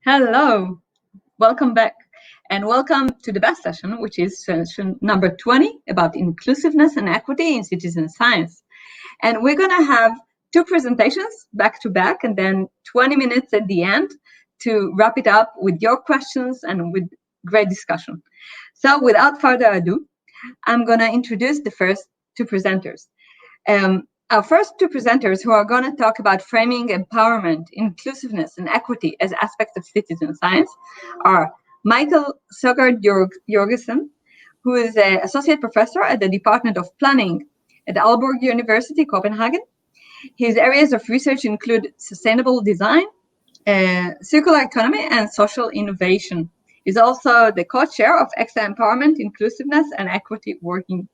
Hello, welcome back, and welcome to the best session, which is session number 20 about inclusiveness and equity in citizen science. And we're going to have two presentations back to back, and then 20 minutes at the end to wrap it up with your questions and with great discussion. So without further ado, I'm going to introduce the first two presenters. Our first two presenters who are going to talk about framing empowerment, inclusiveness, and equity as aspects of citizen science are Michael Søgaard Jørgensen, who is an associate professor at the Department of Planning at Aalborg University, Copenhagen. His areas of research include sustainable design, circular economy, and social innovation. He's also the co-chair of EXA Empowerment, Inclusiveness, and Equity Working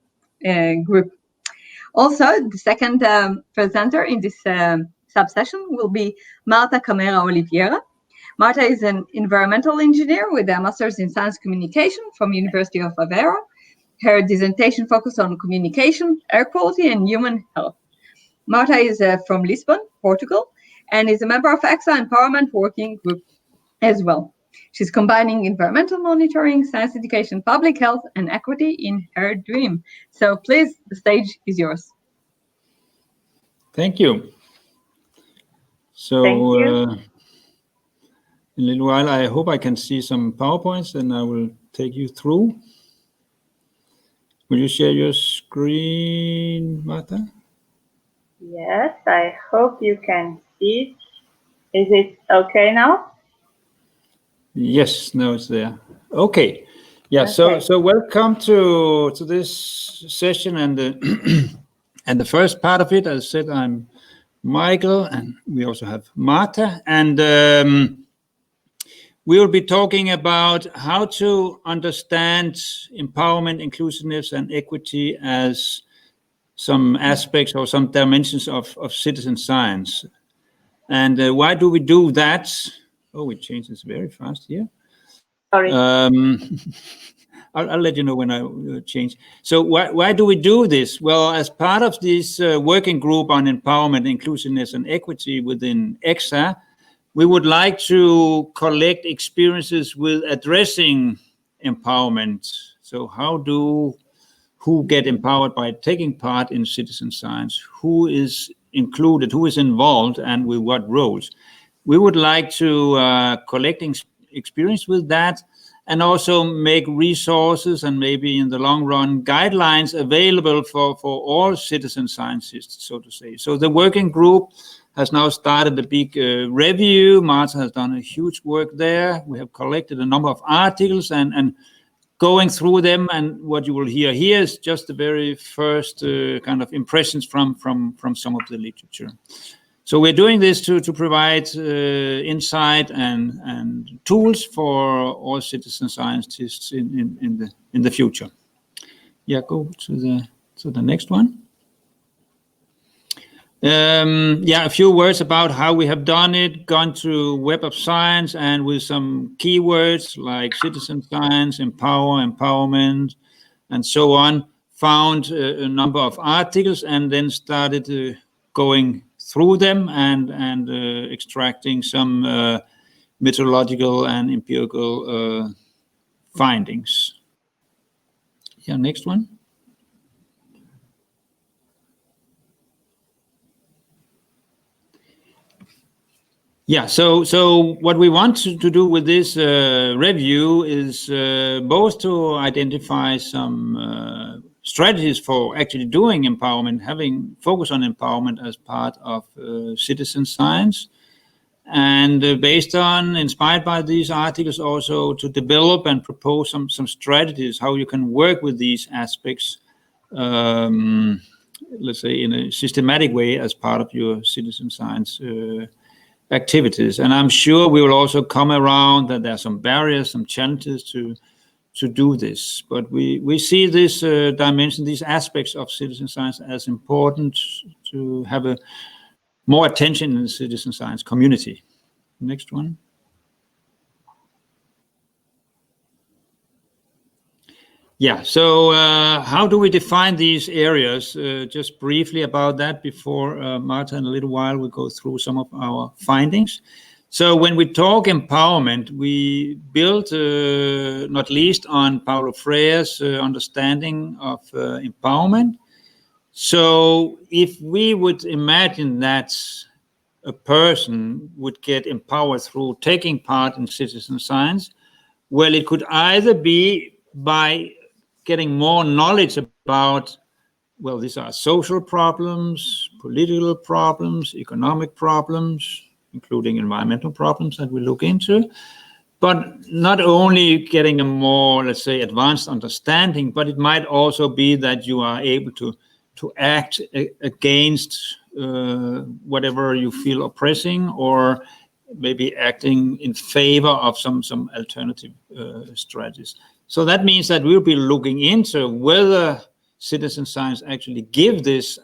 Group. Also, the second presenter in this sub-session will be Marta Oliveira. Marta is an environmental engineer with a master's in science communication from University of Aveiro. Her dissertation focused on communication, air quality, and human health. Marta is from Lisbon, Portugal, and is a member of EXA Empowerment Working Group as well. She's combining environmental monitoring, science education, public health, and equity in her dream. So please, the stage is yours. Thank you. So in a little while, I hope I can see some PowerPoints, and I will take you through. Will you share your screen, Marta? Yes, I hope you can see it. Is it okay now? Yes, no, it's there. Okay. Yeah, okay. So welcome to this session, and the and the first part of it. As I said, I'm Michael, and we also have Marta, and we will be talking about how to understand empowerment, inclusiveness, and equity as some aspects or some dimensions of citizen science. And why do we do that? Oh, it changes very fast here. Sorry. I'll let you know when I change. So why do we do this? Well, as part of this working group on empowerment, inclusiveness, and equity within EXA, we would like to collect experiences with addressing empowerment. So who get empowered by taking part in citizen science? Who is included? Who is involved, and with what roles? We would like to collect experience with that, and also make resources and maybe in the long run guidelines available for all citizen scientists, so to say. So the working group has now started a big review. Marta has done a huge work there. We have collected a number of articles and going through them, and what you will hear here is just the very first kind of impressions from some of the literature. So we're doing this to provide insight and tools for all citizen scientists in the future. Yeah, go to the next one. A few words about how we have done it. Gone to Web of Science, and with some keywords like citizen science, empowerment, and so on, found a number of articles, and then started going through them and extracting some methodological and empirical findings. Yeah, next one. Yeah, so what we want to do with this review is both to identify some strategies for actually doing empowerment, having focus on empowerment as part of citizen science, and inspired by these articles, also to develop and propose some strategies how you can work with these aspects, let's say in a systematic way as part of your citizen science activities. And I'm sure we will also come around that there are some barriers, some challenges to do this, but we see this dimension, these aspects of citizen science as important to have more attention in the citizen science community. Next one. Yeah, so how do we define these areas? Just briefly about that before Marta in a little while we go through some of our findings. So when we talk empowerment, we build not least on Paulo Freire's understanding of empowerment. So if we would imagine that a person would get empowered through taking part in citizen science, well, it could either be by getting more knowledge about, well, these are social problems, political problems, economic problems, including environmental problems that we look into, but not only getting a more, let's say, advanced understanding, but it might also be that you are able to act against whatever you feel oppressing, or maybe acting in favor of some alternative strategies. So that means that we'll be looking into whether citizen science actually give this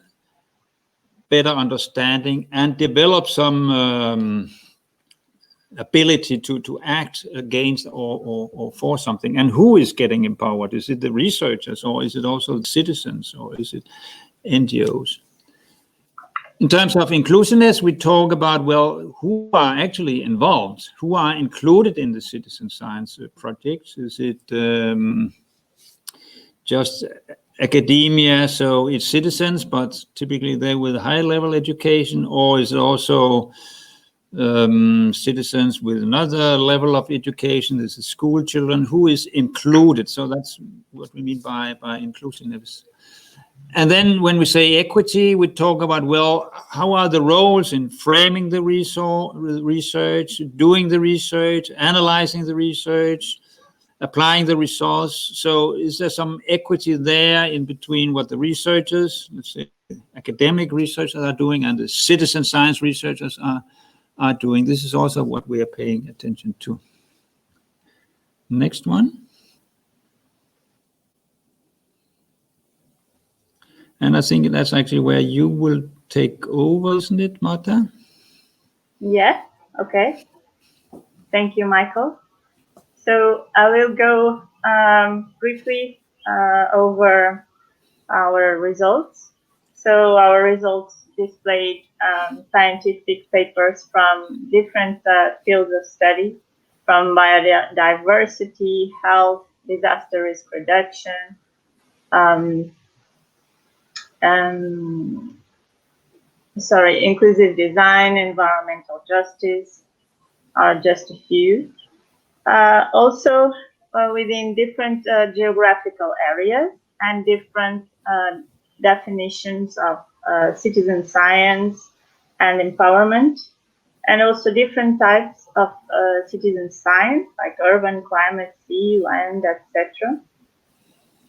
better understanding and develop some ability to act against or for something. And who is getting empowered? Is it the researchers, or is it also the citizens, or is it NGOs? In terms of inclusiveness, we talk about, well, who are actually involved? Who are included in the citizen science projects? Is it just academia, so it's citizens, but typically they with high level education, or is it also citizens with another level of education? This is school children. Who is included? So that's what we mean by inclusiveness. And then when we say equity, we talk about, well, how are the roles in framing the research, doing the research, analyzing the research, applying the results? So is there some equity there in between what the researchers, let's say academic researchers, are doing and the citizen science researchers are doing? This is also what we are paying attention to. Next one. And I think that's actually where you will take over, isn't it, Marta? Yes, okay. Thank you, Michael. So I will go briefly over our results. So our results displayed scientific papers from different fields of study, from biodiversity, health, disaster risk reduction, inclusive design, environmental justice are just a few. Also within different geographical areas and different definitions of citizen science and empowerment, and also different types of citizen science like urban, climate, sea, land, etc.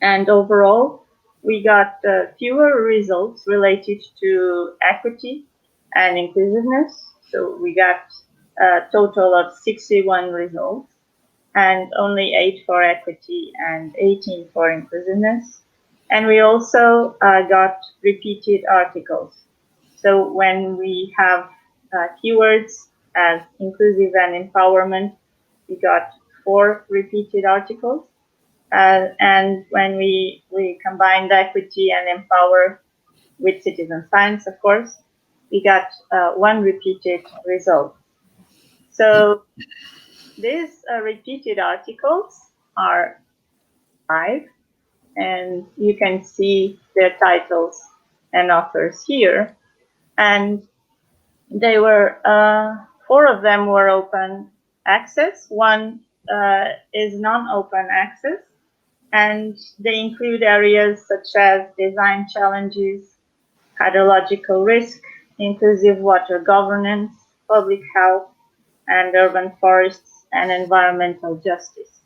And overall, we got fewer results related to equity and inclusiveness. So we got a total of 61 results, and only 8 for equity and 18 for inclusiveness. And we also got repeated articles. So when we have keywords as inclusive and empowerment, we got 4 repeated articles. And when we combined equity and empower with citizen science, of course, we got 1 repeated result. So these repeated articles are 5, and you can see their titles and authors here. And they were 4 of them were open access. 1 is non-open access, and they include areas such as design challenges, hydrological risk, inclusive water governance, public health, and urban forests, and environmental justice.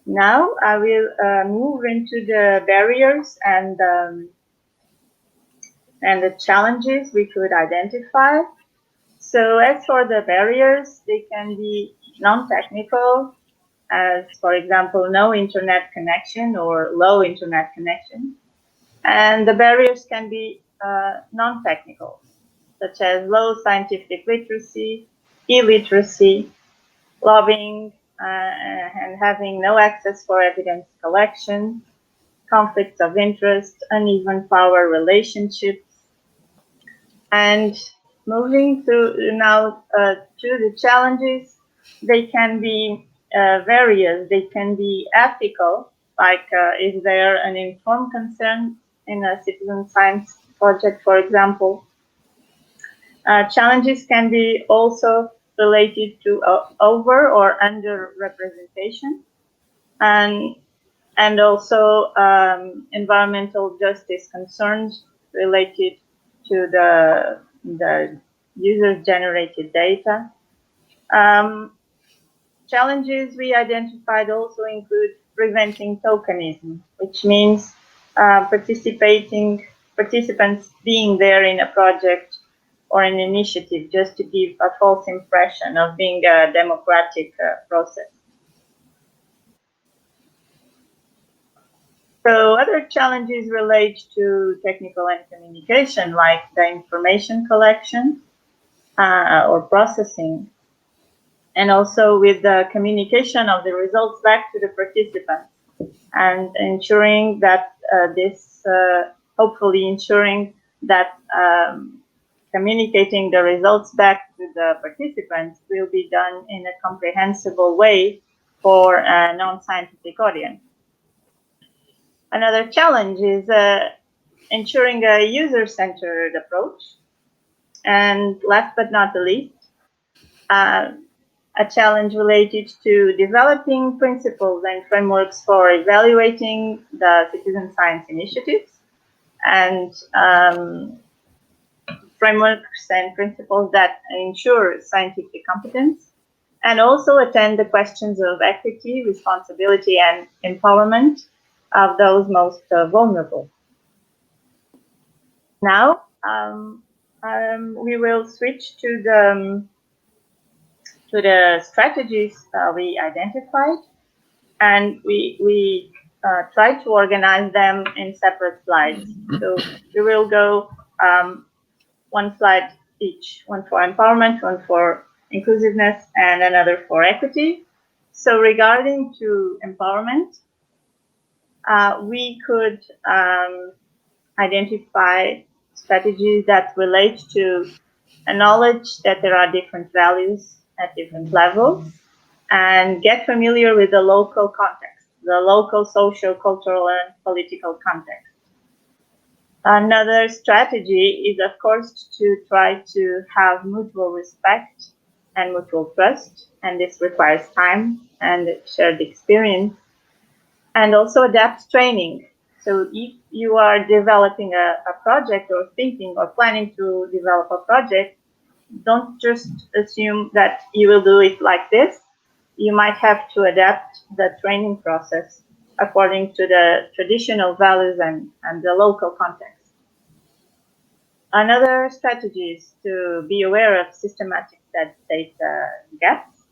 Now I will move into the barriers and the challenges we could identify. So as for the barriers, they can be non-technical, as for example, no internet connection or low internet connection. And the barriers can be non-technical, such as low scientific literacy, illiteracy, lobbying, and having no access for evidence collection, conflicts of interest, uneven power relationships, and Moving now to the challenges, they can be various. They can be ethical, like is there an informed consent in a citizen science project, for example. Challenges can be also related to over or under representation, and also environmental justice concerns related to the user-generated data. Challenges we identified also include preventing tokenism, which means participants being there in a project or an initiative just to give a false impression of being a democratic process. So other challenges relate to technical and communication, like the information collection or processing, and also with the communication of the results back to the participants, and ensuring that hopefully ensuring that communicating the results back to the participants will be done in a comprehensible way for a non-scientific audience. Another challenge is ensuring a user-centered approach. And last but not the least, a challenge related to developing principles and frameworks for evaluating the citizen science initiatives, and frameworks and principles that ensure scientific competence, and also attend the questions of equity, responsibility, and empowerment of those most vulnerable. Now, we will switch to the strategies we identified, and we try to organize them in separate slides. So we will go one slide each, one for empowerment, one for inclusiveness, and another for equity. So regarding to empowerment, we could identify strategies that relate to a knowledge that there are different values at different levels, and get familiar with the local context, the local social, cultural, and political context. Another strategy is, of course, to try to have mutual respect and mutual trust, and this requires time and shared experience, and also adapt training. So if you are developing a project, or thinking or planning to develop a project, don't just assume that you will do it like this. You might have to adapt the training process according to the traditional values and the local context. Another strategy is to be aware of systematic data gaps,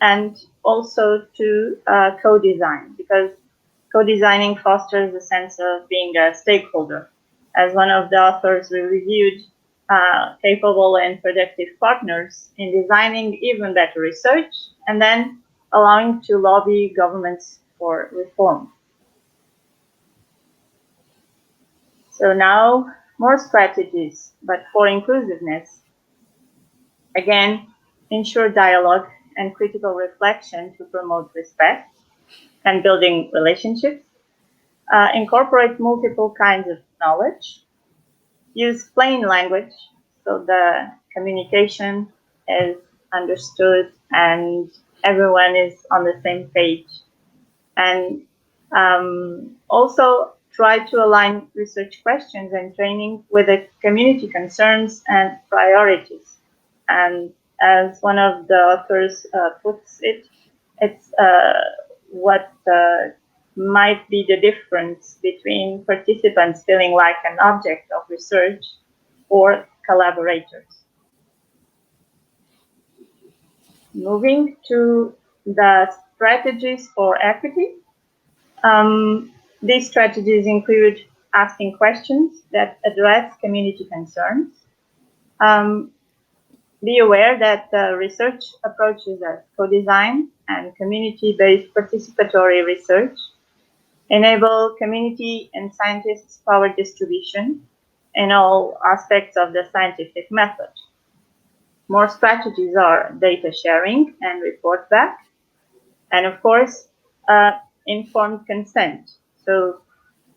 and also to co-design, because co-designing fosters a sense of being a stakeholder. As one of the authors, we reviewed capable and productive partners in designing even better research, and then allowing to lobby governments for reform. So now, more strategies, but for inclusiveness. Again, ensure dialogue and critical reflection to promote respect and building relationships. Incorporate multiple kinds of knowledge. Use plain language so the communication is understood and everyone is on the same page. And also try to align research questions and training with the community concerns and priorities. And as one of the authors puts it, it's what might be the difference between participants feeling like an object of research or collaborators. Moving to the strategies for equity. These strategies include asking questions that address community concerns. Be aware that research approaches are co-design and community-based participatory research enable community and scientists' power distribution in all aspects of the scientific method. More strategies are data sharing and report back. And of course, informed consent. So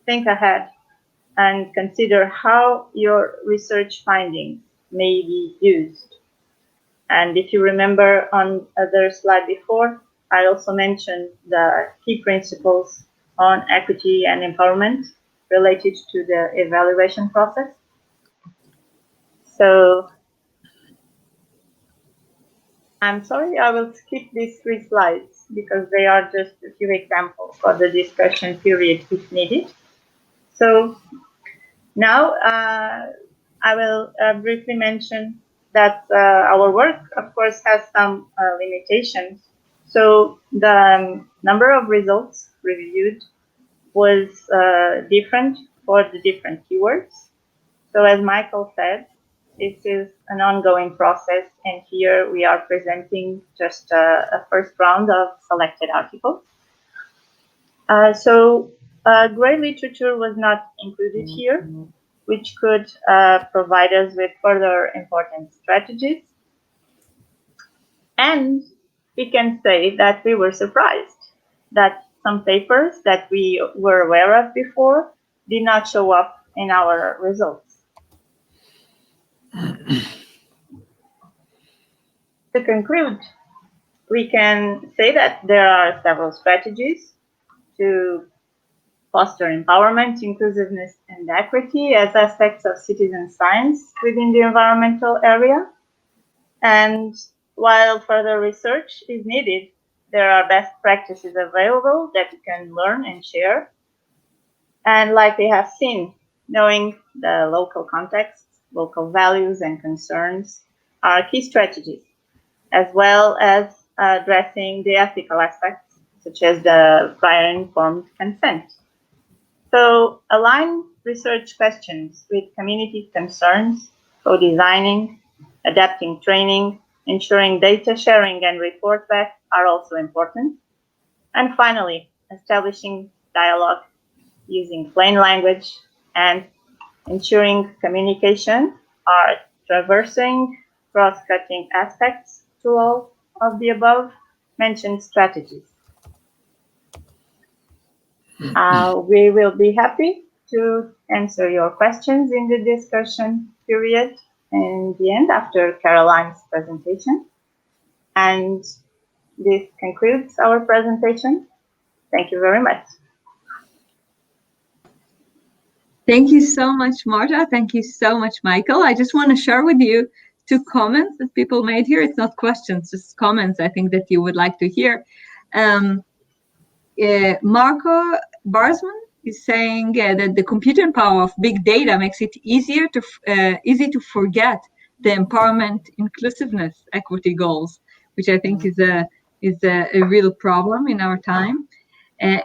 think ahead and consider how your research findings may be used. And if you remember on other slide before, I also mentioned the key principles on equity and empowerment related to the evaluation process. So I'm sorry, I will skip these 3 slides because they are just a few examples for the discussion period if needed. So now I will briefly mention that our work, of course, has some limitations. So the number of results reviewed was different for the different keywords. So as Michael said, this is an ongoing process, and here we are presenting just a first round of selected articles. So gray literature was not included here, which could provide us with further important strategies. And we can say that we were surprised that some papers that we were aware of before did not show up in our results. To conclude, we can say that there are several strategies to foster empowerment, inclusiveness, and equity as aspects of citizen science within the environmental area. And while further research is needed, there are best practices available that you can learn and share. And like we have seen, knowing the local context, local values and concerns are key strategies, as well as addressing the ethical aspects, such as the prior informed consent. So align research questions with community concerns, co-designing, adapting training, ensuring data sharing and report back are also important. And finally, establishing dialogue using plain language and ensuring communication are traversing cross-cutting aspects to all of the above mentioned strategies. We will be happy to answer your questions in the discussion period in the end after Caroline's presentation. And this concludes our presentation. Thank you very much. Thank you so much, Marta. Thank you so much, Michael. I just want to share with you 2 comments that people made here. It's not questions, just comments I think that you would like to hear. Marco Barsman is saying that the computing power of big data makes it easy to forget the empowerment, inclusiveness, equity goals, which I think is a real problem in our time.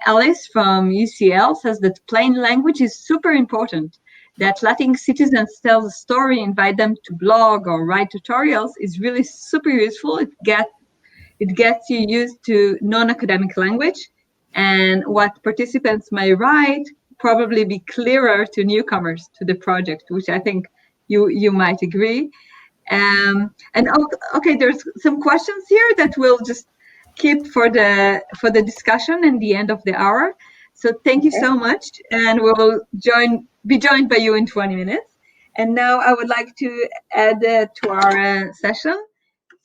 Alice from UCL says that plain language is super important, that letting citizens tell the story, invite them to blog or write tutorials is really super useful. It gets you used to non-academic language, and what participants may write probably be clearer to newcomers to the project, which I think you might agree. And okay, there's some questions here that we'll just keep for the discussion in the end of the hour. So thank you so much, and we'll be joined by you in 20 minutes. And now I would like to add to our session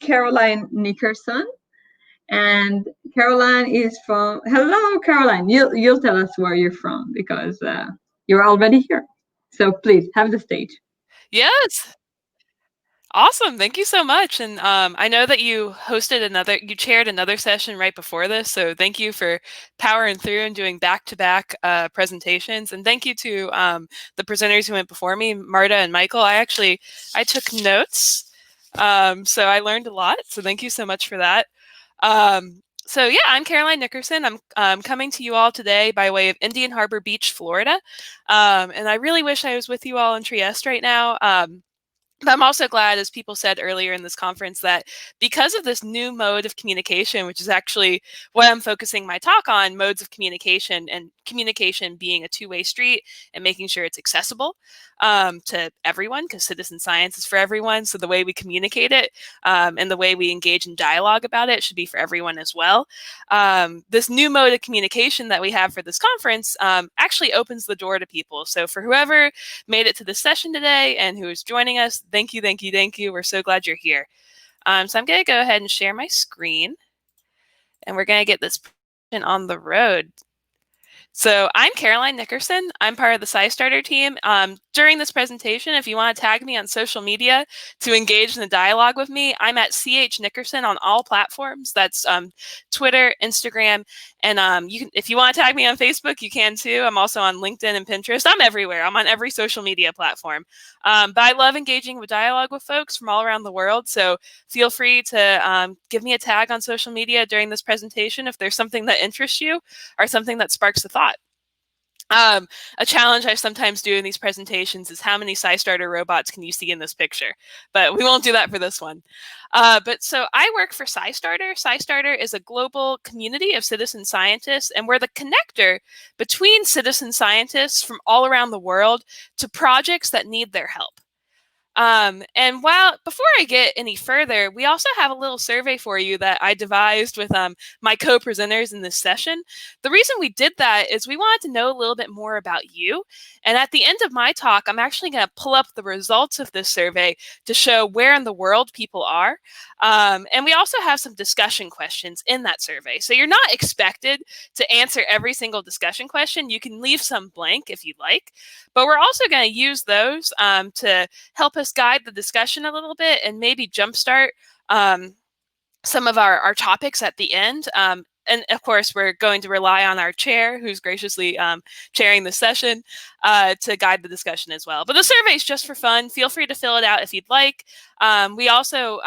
Caroline Nickerson. And Caroline is from, hello, Caroline, you'll tell us where you're from because you're already here. So please have the stage. Yes. Awesome. Thank you so much. And I know that you chaired another session right before this. So thank you for powering through and doing back-to-back presentations. And thank you to the presenters who went before me, Marta and Michael. I took notes. So I learned a lot. So thank you so much for that. So yeah, I'm Caroline Nickerson. I'm coming to you all today by way of Indian Harbor Beach, Florida. And I really wish I was with you all in Trieste right now. But I'm also glad, as people said earlier in this conference, that because of this new mode of communication, which is actually what I'm focusing my talk on, modes of communication, and communication being a two-way street and making sure it's accessible to everyone, because citizen science is for everyone. So the way we communicate it and the way we engage in dialogue about it should be for everyone as well. This new mode of communication that we have for this conference actually opens the door to people. So for whoever made it to this session today and who is joining us, thank you, thank you, thank you. We're so glad you're here. So I'm going to go ahead and share my screen, and we're going to get this on the road. So I'm Caroline Nickerson. I'm part of the SciStarter team. During this presentation, if you want to tag me on social media to engage in the dialogue with me, I'm at CH Nickerson on all platforms. That's Twitter, Instagram, and you can, if you want to tag me on Facebook, you can too. I'm also on LinkedIn and Pinterest. I'm everywhere. I'm on every social media platform. But I love engaging with dialogue with folks from all around the world. So feel free to give me a tag on social media during this presentation if there's something that interests you or something that sparks a thought. A challenge I sometimes do in these presentations is how many SciStarter robots can you see in this picture? But we won't do that for this one. But so I work for SciStarter. SciStarter is a global community of citizen scientists, and we're the connector between citizen scientists from all around the world to projects that need their help. And before I get any further, we also have a little survey for you that I devised with my co-presenters in this session. The reason we did that is we wanted to know a little bit more about you. And at the end of my talk, I'm actually going to pull up the results of this survey to show where in the world people are. And we also have some discussion questions in that survey. So you're not expected to answer every single discussion question. You can leave some blank if you'd like. But we're also going to use those to help us guide the discussion a little bit and maybe jumpstart some of our topics at the end. And of course, we're going to rely on our chair, who's graciously chairing the session, to guide the discussion as well. But the survey is just for fun. Feel free to fill it out if you'd like. We also,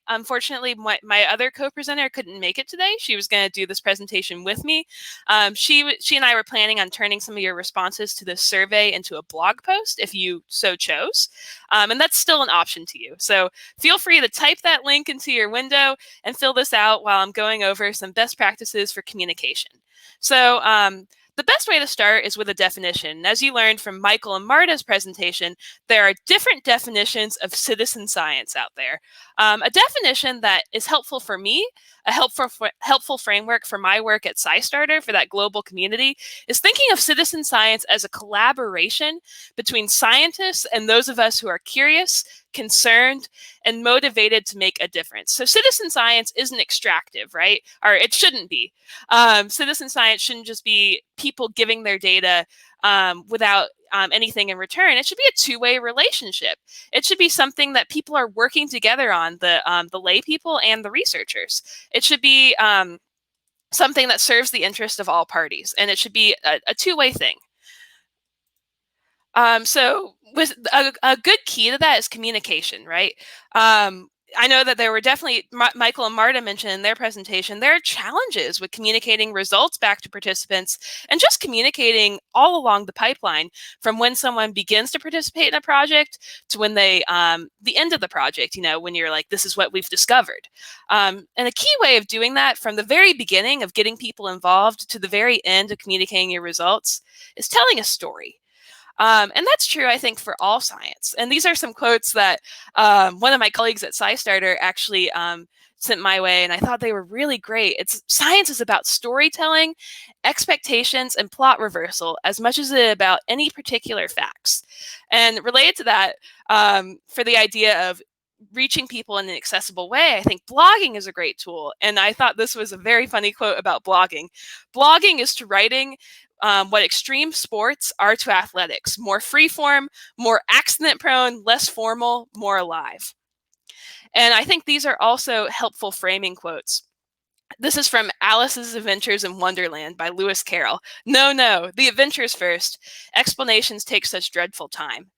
unfortunately, my other co-presenter couldn't make it today. She was going to do this presentation with me. She and I were planning on turning some of your responses to this survey into a blog post if you so chose. And that's still an option to you. So feel free to type that link into your window and fill this out while I'm going over some best practices for communication. So the best way to start is with a definition. As you learned from Michael and Marta's presentation, there are different definitions of citizen science out there. A definition that is helpful for me, a helpful framework for my work at SciStarter for that global community, is thinking of citizen science as a collaboration between scientists and those of us who are curious, concerned, and motivated to make a difference. So citizen science isn't extractive, right? Or it shouldn't be. Citizen science shouldn't just be people giving their data without anything in return. It should be a two-way relationship. It should be something that people are working together on, the lay people and the researchers. It should be something that serves the interest of all parties, and it should be a two-way thing. So with a good key to that is communication, right? I know that there were definitely, Michael and Marta mentioned in their presentation, there are challenges with communicating results back to participants and just communicating all along the pipeline from when someone begins to participate in a project to when they, the end of the project, you know, when you're like, this is what we've discovered. And a key way of doing that from the very beginning of getting people involved to the very end of communicating your results is telling a story. And that's true, I think, for all science. And these are some quotes that one of my colleagues at SciStarter actually sent my way, and I thought they were really great. Science is about storytelling, expectations, and plot reversal as much as it is about any particular facts. And related to that, for the idea of reaching people in an accessible way, I think blogging is a great tool. And I thought this was a very funny quote about blogging. Blogging is to writing what extreme sports are to athletics: more freeform, more accident-prone, less formal, more alive. And I think these are also helpful framing quotes. This is from Alice's Adventures in Wonderland by Lewis Carroll. No, the adventures first. Explanations take such dreadful time.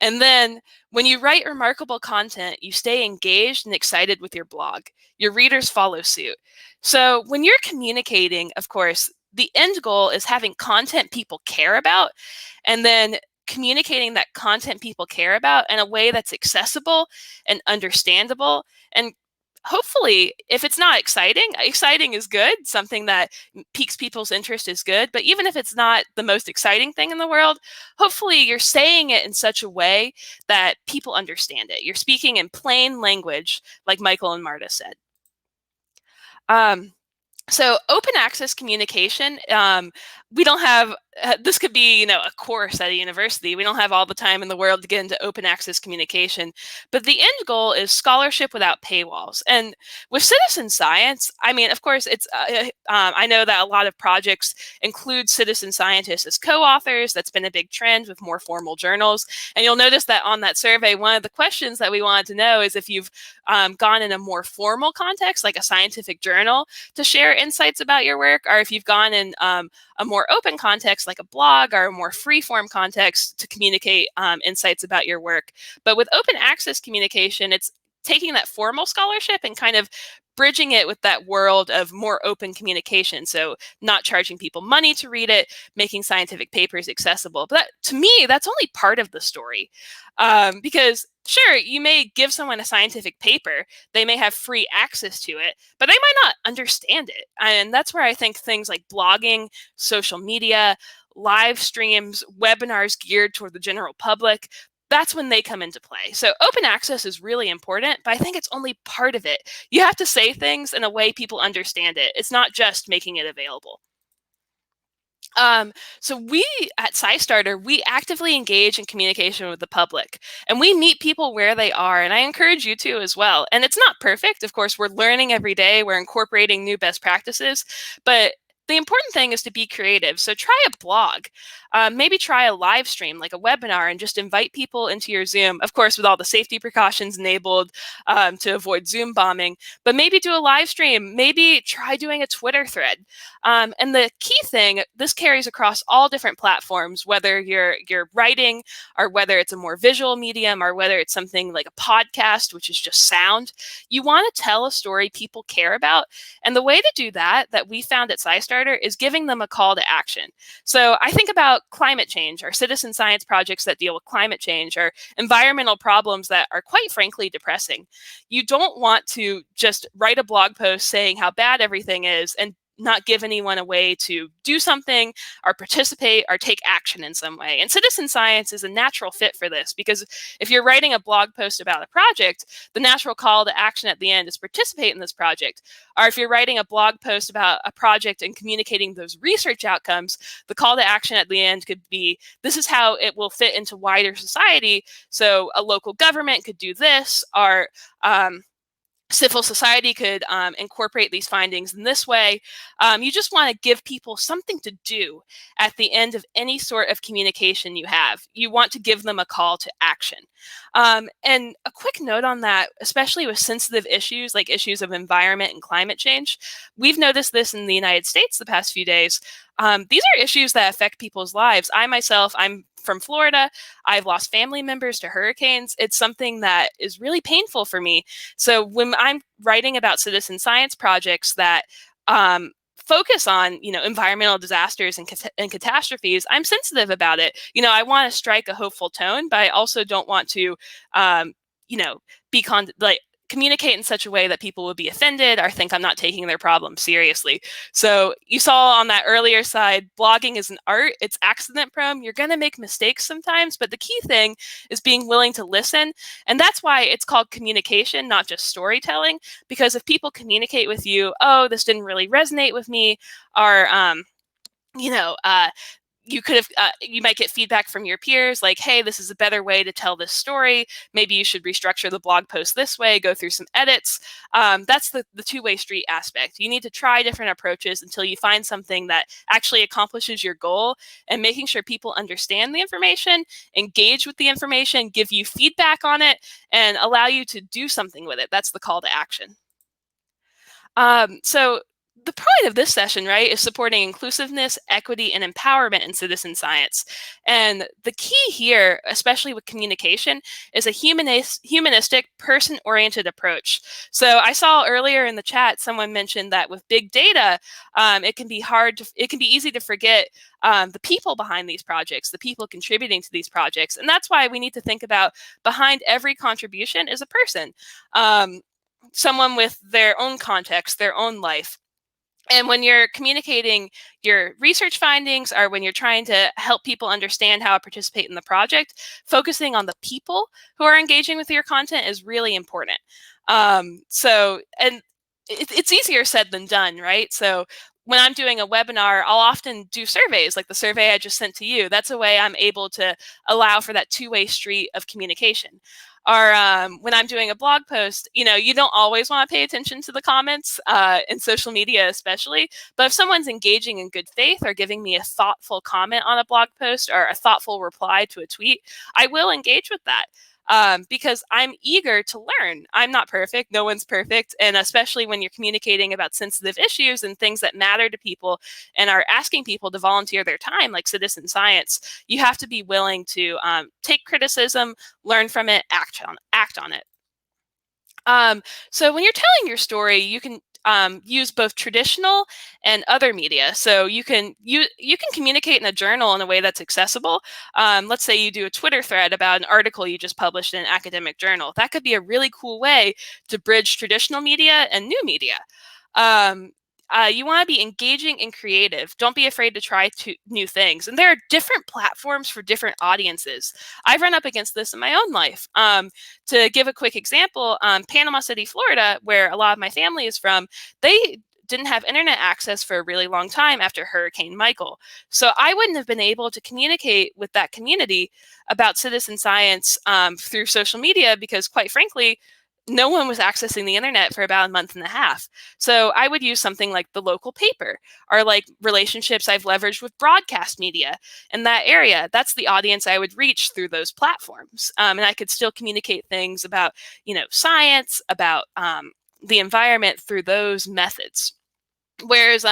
And then, when you write remarkable content, you stay engaged and excited with your blog. Your readers follow suit. So when you're communicating, of course, the end goal is having content people care about, and then communicating that content people care about in a way that's accessible and understandable. And hopefully, if it's not exciting is good. Something that piques people's interest is good. But even if it's not the most exciting thing in the world, hopefully you're saying it in such a way that people understand it. You're speaking in plain language, like Michael and Marta said. So open access communication, we don't have, this could be, a course at a university. We don't have all the time in the world to get into open access communication, but the end goal is scholarship without paywalls. And with citizen science, I mean, of course, it's, I know that a lot of projects include citizen scientists as co-authors. That's been a big trend with more formal journals. And you'll notice that on that survey, one of the questions that we wanted to know is if you've gone in a more formal context, like a scientific journal, to share insights about your work, or if you've gone in a more open context like a blog or a more free-form context to communicate insights about your work. But with open access communication, it's taking that formal scholarship and kind of bridging it with that world of more open communication. So not charging people money to read it, making scientific papers accessible. But to me, that's only part of the story. Because sure, you may give someone a scientific paper, they may have free access to it, but they might not understand it. And that's where I think things like blogging, social media, live streams, webinars geared toward the general public, that's when they come into play. So open access is really important, but I think it's only part of it. You have to say things in a way people understand it. It's not just making it available. So we at SciStarter, we actively engage in communication with the public, and we meet people where they are. And I encourage you to as well. And it's not perfect. Of course, we're learning every day. We're incorporating new best practices, but the important thing is to be creative. So try a blog, maybe try a live stream like a webinar and just invite people into your Zoom, of course, with all the safety precautions enabled to avoid Zoom bombing, but maybe do a live stream, maybe try doing a Twitter thread. And the key thing, this carries across all different platforms, whether you're writing or whether it's a more visual medium or whether it's something like a podcast, which is just sound. You want to tell a story people care about. And the way to do that we found at SciStarter is giving them a call to action. So I think about climate change or citizen science projects that deal with climate change or environmental problems that are quite frankly depressing. You don't want to just write a blog post saying how bad everything is and not give anyone a way to do something or participate or take action in some way. And citizen science is a natural fit for this, because if you're writing a blog post about a project, the natural call to action at the end is participate in this project. Or if you're writing a blog post about a project and communicating those research outcomes, the call to action at the end could be, this is how it will fit into wider society. So a local government could do this, or civil society could incorporate these findings in this way. You just want to give people something to do at the end of any sort of communication you have. You want to give them a call to action. And a quick note on that, especially with sensitive issues like issues of environment and climate change, we've noticed this in the United States the past few days. These are issues that affect people's lives. I'm from Florida. I've lost family members to hurricanes. It's something that is really painful for me. So when I'm writing about citizen science projects that focus on, environmental disasters and catastrophes, I'm sensitive about it. I want to strike a hopeful tone, but I also don't want to, communicate in such a way that people will be offended or think I'm not taking their problem seriously. So you saw on that earlier side, blogging is an art. It's accident prone. You're going to make mistakes sometimes, but the key thing is being willing to listen. And that's why it's called communication, not just storytelling, because if people communicate with you, oh, this didn't really resonate with me, or, you might get feedback from your peers like, hey, this is a better way to tell this story. Maybe you should restructure the blog post this way, go through some edits. That's the two-way street aspect. You need to try different approaches until you find something that actually accomplishes your goal, and making sure people understand the information, engage with the information, give you feedback on it, and allow you to do something with it. That's the call to action. So the point of this session, right, is supporting inclusiveness, equity, and empowerment in citizen science. And the key here, especially with communication, is a humanistic, person-oriented approach. So I saw earlier in the chat, someone mentioned that with big data, it can be easy to forget the people behind these projects, the people contributing to these projects. And that's why we need to think about behind every contribution is a person, someone with their own context, their own life. And when you're communicating your research findings, or when you're trying to help people understand how to participate in the project, focusing on the people who are engaging with your content is really important. It's easier said than done, right? So when I'm doing a webinar, I'll often do surveys like the survey I just sent to you. That's a way I'm able to allow for that two-way street of communication. Or when I'm doing a blog post, you don't always want to pay attention to the comments in social media, especially. But if someone's engaging in good faith or giving me a thoughtful comment on a blog post or a thoughtful reply to a tweet, I will engage with that. Because I'm eager to learn. I'm not perfect. No one's perfect. And especially when you're communicating about sensitive issues and things that matter to people and are asking people to volunteer their time, like citizen science, you have to be willing to take criticism, learn from it, act on it. So when you're telling your story, you can use both traditional and other media. So you can communicate in a journal in a way that's accessible. Let's say you do a Twitter thread about an article you just published in an academic journal. That could be a really cool way to bridge traditional media and new media. You want to be engaging and creative. Don't be afraid to try new things. And there are different platforms for different audiences. I've run up against this in my own life. To give a quick example, Panama City, Florida, where a lot of my family is from, they didn't have internet access for a really long time after Hurricane Michael. So I wouldn't have been able to communicate with that community about citizen science through social media because, quite frankly, no one was accessing the internet for about a month and a half. So I would use something like the local paper or like relationships I've leveraged with broadcast media in that area. That's the audience I would reach through those platforms. And I could still communicate things about, science, about the environment through those methods. Whereas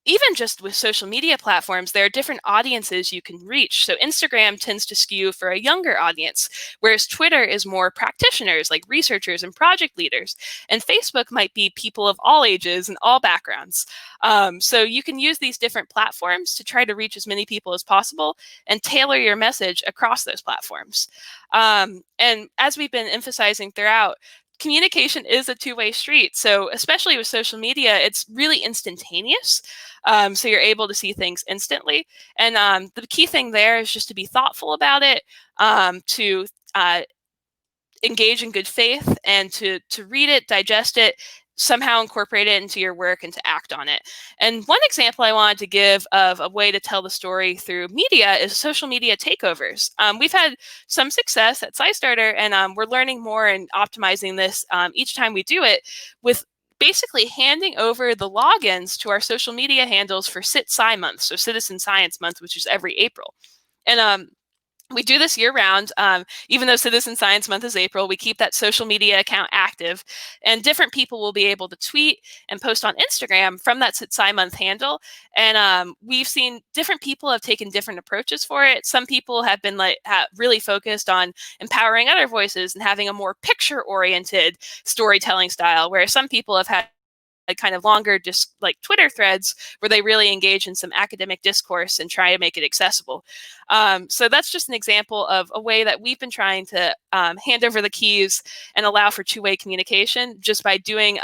even just with social media platforms, there are different audiences you can reach. So Instagram tends to skew for a younger audience, whereas Twitter is more practitioners like researchers and project leaders. And Facebook might be people of all ages and all backgrounds. So you can use these different platforms to try to reach as many people as possible and tailor your message across those platforms. And as we've been emphasizing throughout, communication is a two-way street. So especially with social media, it's really instantaneous. So you're able to see things instantly. And the key thing there is just to be thoughtful about it, to engage in good faith, and to read it, digest it, somehow incorporate it into your work and to act on it. And one example I wanted to give of a way to tell the story through media is social media takeovers. We've had some success at SciStarter, and we're learning more and optimizing this each time we do it, with basically handing over the logins to our social media handles for CitSci Month, so Citizen Science Month, which is every April. And we do this year round. Even though Citizen Science Month is April, we keep that social media account active, and different people will be able to tweet and post on Instagram from that CitSci Month handle. And we've seen different people have taken different approaches for it. Some people have been really focused on empowering other voices and having a more picture-oriented storytelling style, whereas some people have had kind of longer, just like Twitter threads where they really engage in some academic discourse and try to make it accessible. So that's just an example of a way that we've been trying to hand over the keys and allow for two-way communication, just by doing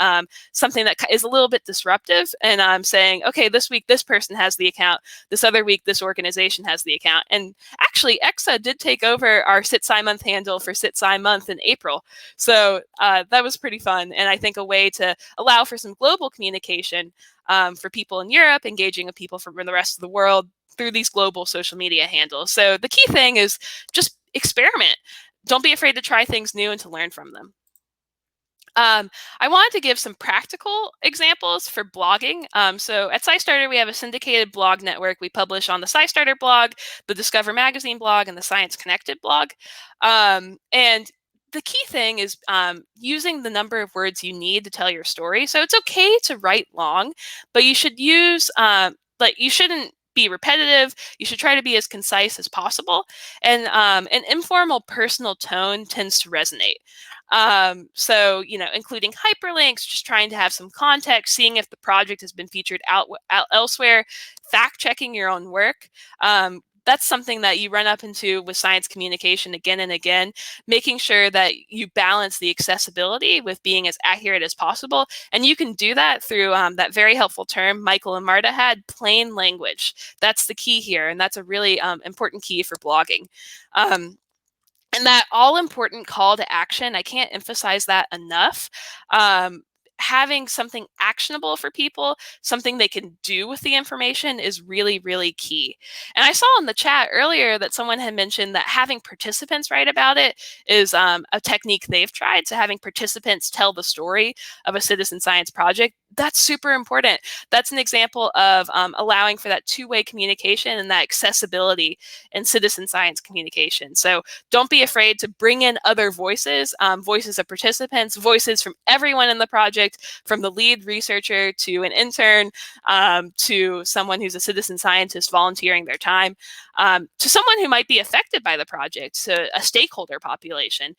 something that is a little bit disruptive, and saying, okay, this week this person has the account, this other week this organization has the account. And actually, EXA did take over our CitSci Month handle for CitSci Month in April. So that was pretty fun, and I think a way to allow for some global communication for people in Europe, engaging with people from the rest of the world through these global social media handles. So the key thing is just experiment. Don't be afraid to try things new and to learn from them. I wanted to give some practical examples for blogging. So at SciStarter, we have a syndicated blog network. We publish on the SciStarter blog, the Discover Magazine blog, and the Science Connected blog. And the key thing is using the number of words you need to tell your story. So it's okay to write long, but you should use, you shouldn't be repetitive. You should try to be as concise as possible. And an informal personal tone tends to resonate. So, including hyperlinks, just trying to have some context, seeing if the project has been featured out elsewhere, fact checking your own work. That's something that you run up into with science communication again and again, making sure that you balance the accessibility with being as accurate as possible. And you can do that through that very helpful term Michael and Marta had, plain language. That's the key here. And that's a really important key for blogging. And that all-important call to action, I can't emphasize that enough. Having something actionable for people, something they can do with the information is really, really key. And I saw in the chat earlier that someone had mentioned that having participants write about it is a technique they've tried. So having participants tell the story of a citizen science project, that's super important. That's an example of allowing for that two-way communication and that accessibility in citizen science communication. So don't be afraid to bring in other voices, voices of participants, voices from everyone in the project, from the lead researcher to an intern, to someone who's a citizen scientist volunteering their time, to someone who might be affected by the project, so a stakeholder population.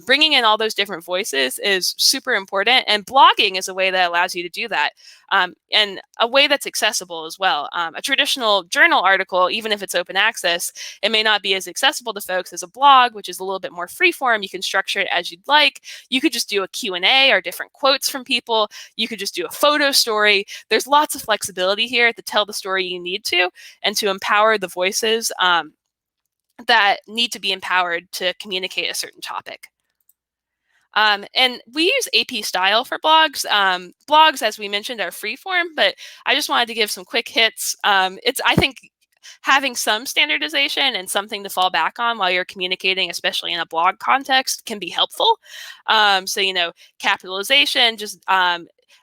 Bringing in all those different voices is super important, and blogging is a way that allows you to do that, and a way that's accessible as well. A traditional journal article, even if it's open access, it may not be as accessible to folks as a blog, which is a little bit more freeform. You can structure it as you'd like. You could just do a Q&A or different quotes from people. You could just do a photo story. There's lots of flexibility here to tell the story you need to, and to empower the voices that need to be empowered to communicate a certain topic. And we use AP style for blogs. Blogs, as we mentioned, are freeform, but I just wanted to give some quick hits. I think having some standardization and something to fall back on while you're communicating, especially in a blog context, can be helpful. So, capitalization, just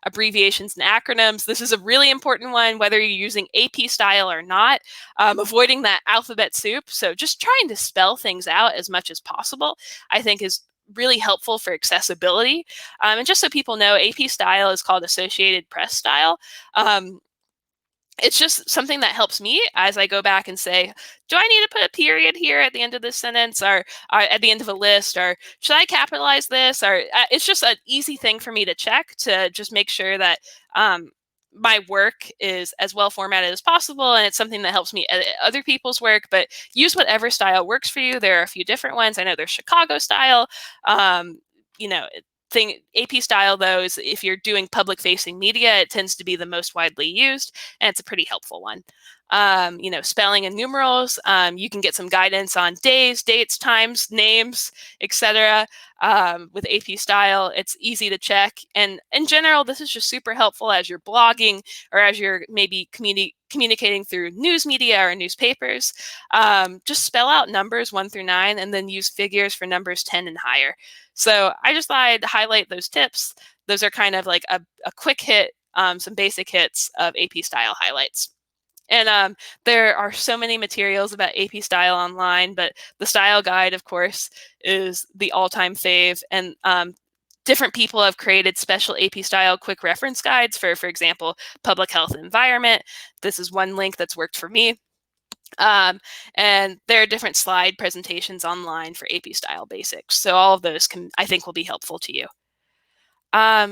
abbreviations and acronyms. This is a really important one, whether you're using AP style or not, avoiding that alphabet soup. So just trying to spell things out as much as possible, I think, is really helpful for accessibility. And just so people know, AP style is called Associated Press style. It's just something that helps me as I go back and say, do I need to put a period here at the end of this sentence, or at the end of a list, or should I capitalize this? Or it's just an easy thing for me to check to just make sure that my work is as well formatted as possible, and it's something that helps me edit other people's work. But use whatever style works for you. There are a few different ones. I know there's Chicago style, AP style, though, is if you're doing public-facing media, it tends to be the most widely used, and it's a pretty helpful one. Spelling and numerals, you can get some guidance on days, dates, times, names, etc. With AP style, it's easy to check. And in general, this is just super helpful as you're blogging or as you're maybe communicating through news media or newspapers. Just spell out numbers 1 through 9 and then use figures for numbers 10 and higher. So I just thought I'd highlight those tips. Those are kind of like a quick hit, some basic hits of AP style highlights. And there are so many materials about AP style online, but the style guide, of course, is the all-time fave. And different people have created special AP style quick reference guides for example, public health and environment. This is one link that's worked for me. And there are different slide presentations online for AP style basics. So all of those I think will be helpful to you.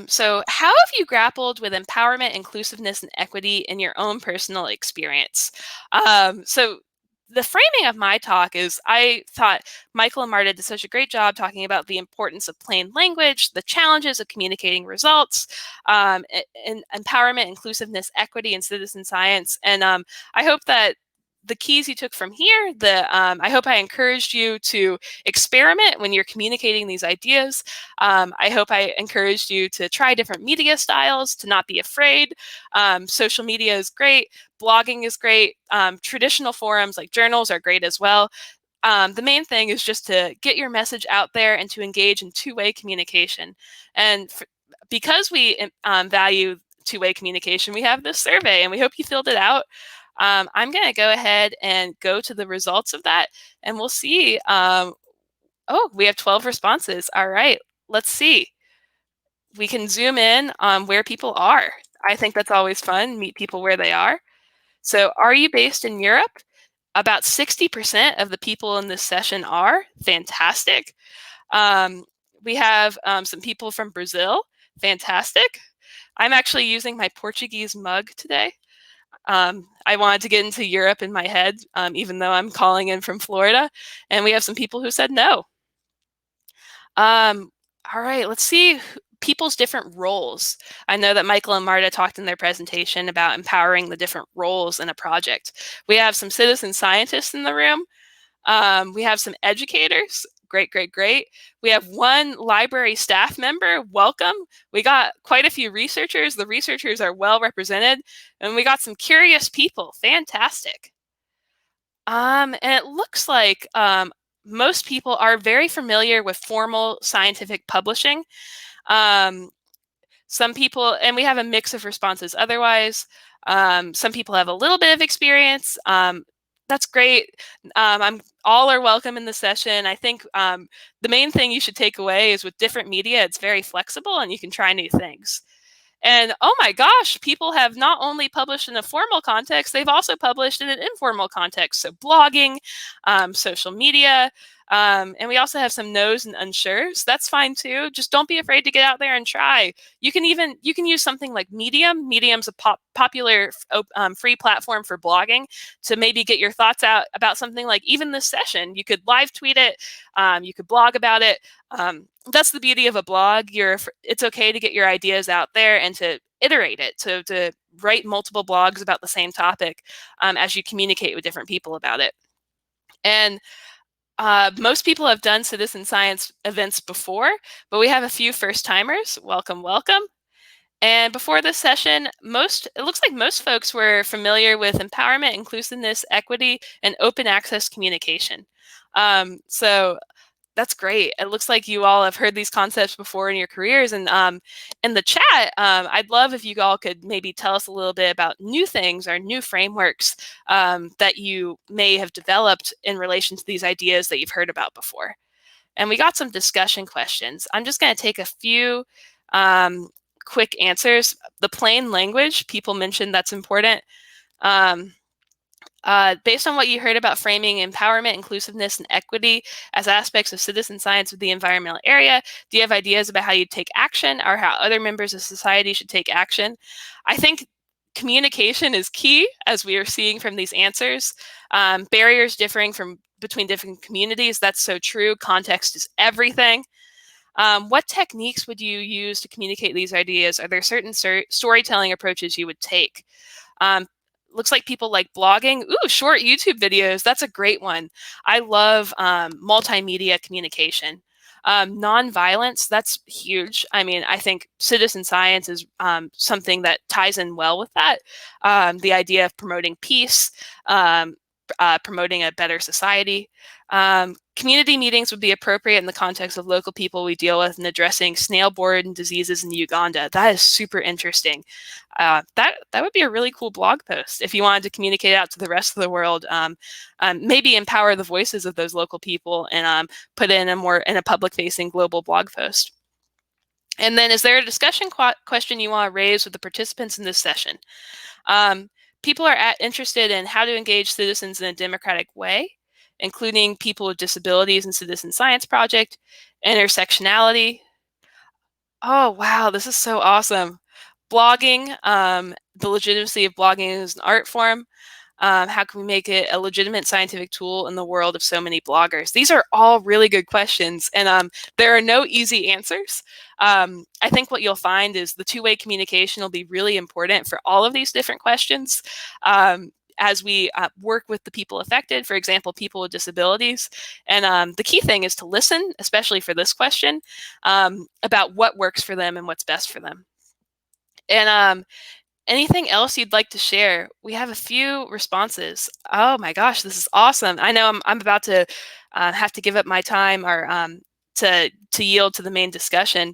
So how have you grappled with empowerment, inclusiveness, and equity in your own personal experience? So the framing of my talk is, I thought Michael and Marta did such a great job talking about the importance of plain language, the challenges of communicating results, and empowerment, inclusiveness, equity, and citizen science. And I hope that the keys you took from here, I hope I encouraged you to experiment when you're communicating these ideas. I hope I encouraged you to try different media styles, to not be afraid. Social media is great. Blogging is great. Traditional forums like journals are great as well. The main thing is just to get your message out there and to engage in two-way communication. And because we value two-way communication, we have this survey, and we hope you filled it out. I'm going to go ahead and go to the results of that, and we'll see Oh, we have 12 responses. All right, let's see. We can zoom in on where people are. I think that's always fun, meet people where they are. So are you based in Europe? About 60% of the people in this session are. Fantastic. We have some people from Brazil. Fantastic. I'm actually using my Portuguese mug today. I wanted to get into Europe in my head, even though I'm calling in from Florida. And we have some people who said no. All right, let's see people's different roles. I know that Michael and Marta talked in their presentation about empowering the different roles in a project. We have some citizen scientists in the room. We have some educators. Great, great, great. We have one library staff member. Welcome. We got quite a few researchers. The researchers are well represented. And we got some curious people. Fantastic. And it looks like most people are very familiar with formal scientific publishing. Some people, and we have a mix of responses otherwise. Some people have a little bit of experience. That's great. All are welcome in the session. I think the main thing you should take away is with different media, it's very flexible and you can try new things. And oh my gosh, people have not only published in a formal context, they've also published in an informal context. So blogging, social media, and we also have some no's and unsure's. That's fine too. Just don't be afraid to get out there and try. You can use something like Medium. Medium's a popular free platform for blogging to maybe get your thoughts out about something like even this session. You could live tweet it. You could blog about it. That's the beauty of a blog. It's okay to get your ideas out there and to iterate it, to write multiple blogs about the same topic as you communicate with different people about it. And most people have done citizen science events before, but we have a few first timers. Welcome, welcome. And before this session, it looks like most folks were familiar with empowerment, inclusiveness, equity, and open access communication. So that's great. It looks like you all have heard these concepts before in your careers. And in the chat, I'd love if you all could maybe tell us a little bit about new things or new frameworks that you may have developed in relation to these ideas that you've heard about before. And we got some discussion questions. I'm just going to take a few quick answers. The plain language, people mentioned that's important. Based on what you heard about framing empowerment, inclusiveness, and equity as aspects of citizen science with the environmental area, do you have ideas about how you take action or how other members of society should take action? I think communication is key, as we are seeing from these answers. Barriers differing between different communities, that's so true. Context is everything. What techniques would you use to communicate these ideas? Are there certain storytelling approaches you would take? Looks like people like blogging. Ooh, short YouTube videos. That's a great one. I love multimedia communication. Nonviolence, that's huge. I mean, I think citizen science is something that ties in well with that. The idea of promoting peace, promoting a better society. Community meetings would be appropriate in the context of local people we deal with and addressing snail-borne diseases in Uganda. That is super interesting. That would be a really cool blog post if you wanted to communicate out to the rest of the world. Maybe empower the voices of those local people and put in a public-facing global blog post. And then, is there a discussion question you want to raise with the participants in this session? People are interested in how to engage citizens in a democratic way, including people with disabilities and citizen science project, intersectionality. Oh, wow, this is so awesome. Blogging, the legitimacy of blogging as an art form. How can we make it a legitimate scientific tool in the world of so many bloggers? These are all really good questions, and there are no easy answers. I think what you'll find is the two-way communication will be really important for all of these different questions. As we work with the people affected, for example, people with disabilities. And the key thing is to listen, especially for this question, about what works for them and what's best for them. And anything else you'd like to share? We have a few responses. Oh my gosh, this is awesome. I know I'm about to have to give up my time or to yield to the main discussion.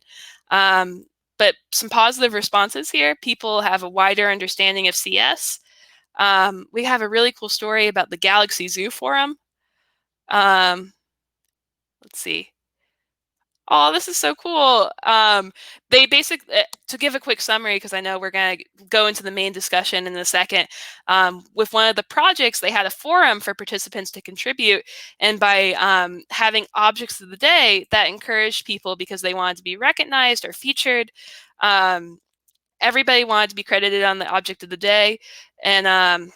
But some positive responses here. People have a wider understanding of CS. We have a really cool story about the Galaxy Zoo Forum. let's see. Oh, this is so cool. They basically, to give a quick summary, because I know we're going to go into the main discussion in a second, with one of the projects, they had a forum for participants to contribute. And by having objects of the day, that encouraged people because they wanted to be recognized or featured. Everybody wanted to be credited on the object of the day. And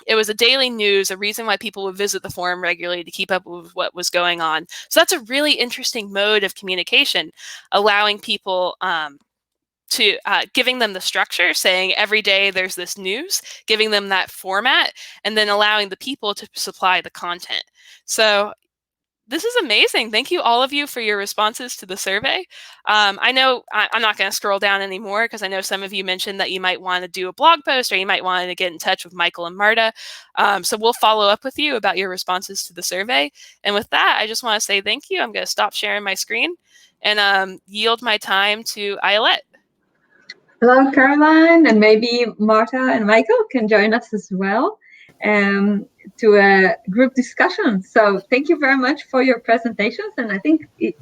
it was a daily news, a reason why people would visit the forum regularly to keep up with what was going on. So that's a really interesting mode of communication, allowing people to giving them the structure, saying every day there's this news, giving them that format, and then allowing the people to supply the content. So this is amazing. Thank you, all of you, for your responses to the survey. I know I'm not going to scroll down anymore because I know some of you mentioned that you might want to do a blog post or you might want to get in touch with Michael and Marta. So we'll follow up with you about your responses to the survey. And with that, I just want to say thank you. I'm going to stop sharing my screen and yield my time to Ayelet. Hello, Caroline, and maybe Marta and Michael can join us as well to a group discussion. So thank you very much for your presentations, and I think it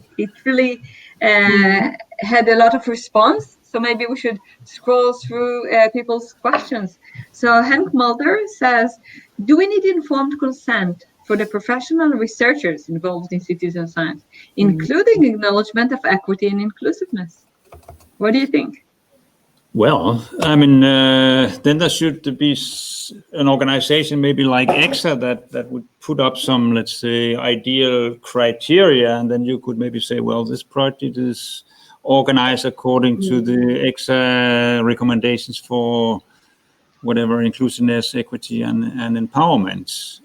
really had a lot of response. So maybe we should scroll through people's questions. So Henk Mulder says, do we need informed consent for the professional researchers involved in citizen science, including acknowledgement of equity and inclusiveness? What do you think? Well, I mean, then there should be an organization maybe like EXA that would put up some, let's say, ideal criteria, and then you could maybe say, well, this project is organized according to the EXA recommendations for whatever inclusiveness, equity, and empowerment.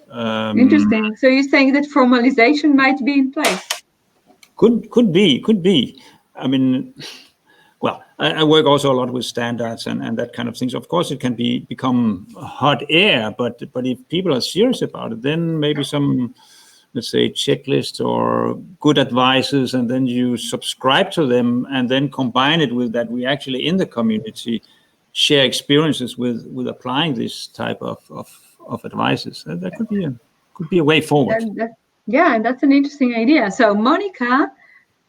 Interesting. So you're saying that formalization might be in place? Could be. I mean, well, I work also a lot with standards and that kind of things. Of course, it can become hot air, but if people are serious about it, then maybe some, let's say, checklists or good advices, and then you subscribe to them and then combine it with that we actually in the community share experiences with applying this type of advices. That could be a way forward. Yeah, that's an interesting idea. So Monica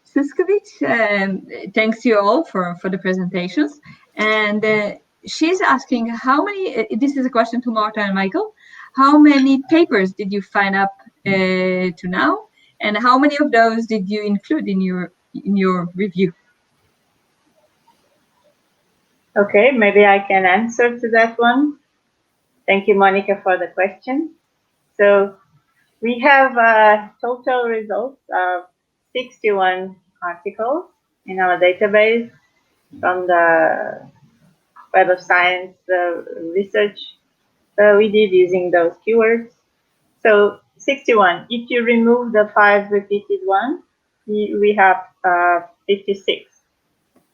Siskovic thanks you all for the presentations, and she's asking how many. This is a question to Marta and Michael. How many papers did you find up to now, and how many of those did you include in your review? Okay, maybe I can answer to that one. Thank you, Monica, for the question. So we have total results of 61 articles in our database from the Web of Science research we did using those keywords. So 61. If you remove the 5 repeated ones, we have 56.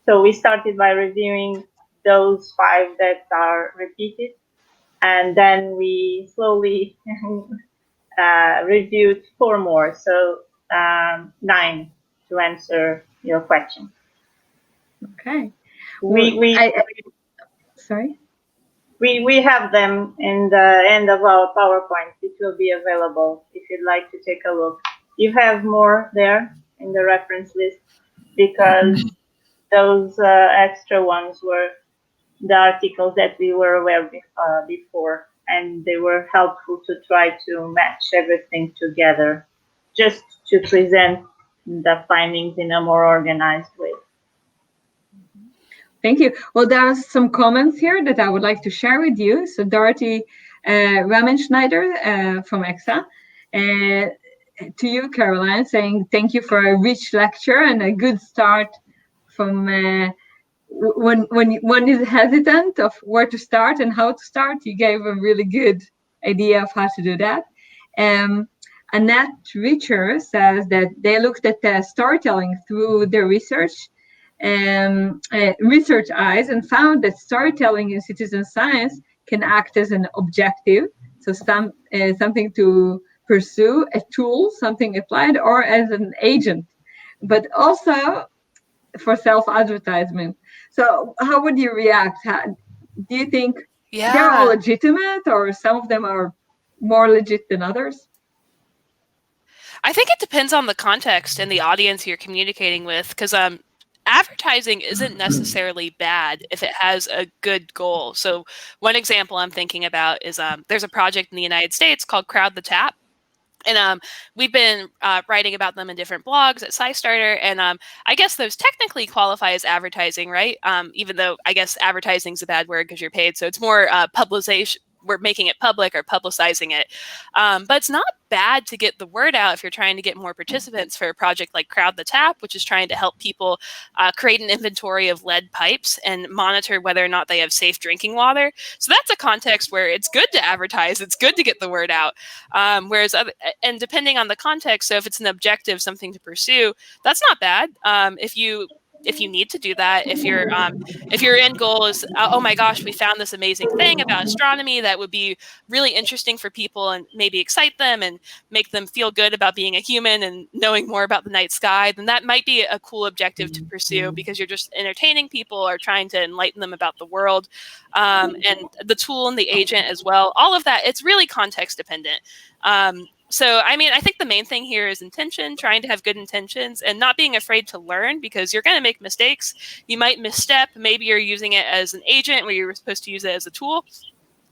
So we started by reviewing those 5 that are repeated, and then we slowly reviewed 4 more. So 9 to answer your question. Okay. Sorry? We have them in the end of our PowerPoint. It will be available if you'd like to take a look. You have more there in the reference list because those extra ones were the articles that we were aware of before, and they were helpful to try to match everything together just to present the findings in a more organized way. Thank you. Well, there are some comments here that I would like to share with you. So Dorothy Ramenschneider from EXA, to you, Caroline, saying thank you for a rich lecture and a good start from when one is hesitant of where to start and how to start. You gave a really good idea of how to do that. Annette Richer says that they looked at storytelling through their research eyes and found that storytelling in citizen science can act as an objective, so something to pursue, a tool, something applied, or as an agent, but also for self-advertisement. So how would you react? Do you think they're all legitimate, or some of them are more legit than others? I think it depends on the context and the audience you're communicating with, because advertising isn't necessarily bad if it has a good goal. So one example I'm thinking about is there's a project in the United States called Crowd the Tap. And we've been writing about them in different blogs at SciStarter, and I guess those technically qualify as advertising, right? Even though I guess advertising is a bad word because you're paid, so it's more publicization. We're making it public or publicizing it. But it's not bad to get the word out if you're trying to get more participants for a project like Crowd the Tap, which is trying to help people create an inventory of lead pipes and monitor whether or not they have safe drinking water. So that's a context where it's good to advertise. It's good to get the word out. Whereas, and depending on the context, so if it's an objective, something to pursue, that's not bad. If you need to do that, if your end goal is, oh my gosh, we found this amazing thing about astronomy that would be really interesting for people and maybe excite them and make them feel good about being a human and knowing more about the night sky, then that might be a cool objective to pursue because you're just entertaining people or trying to enlighten them about the world. And the tool and the agent as well, all of that, it's really context dependent. So, I mean, I think the main thing here is intention, trying to have good intentions and not being afraid to learn because you're going to make mistakes. You might misstep. Maybe you're using it as an agent where you're supposed to use it as a tool.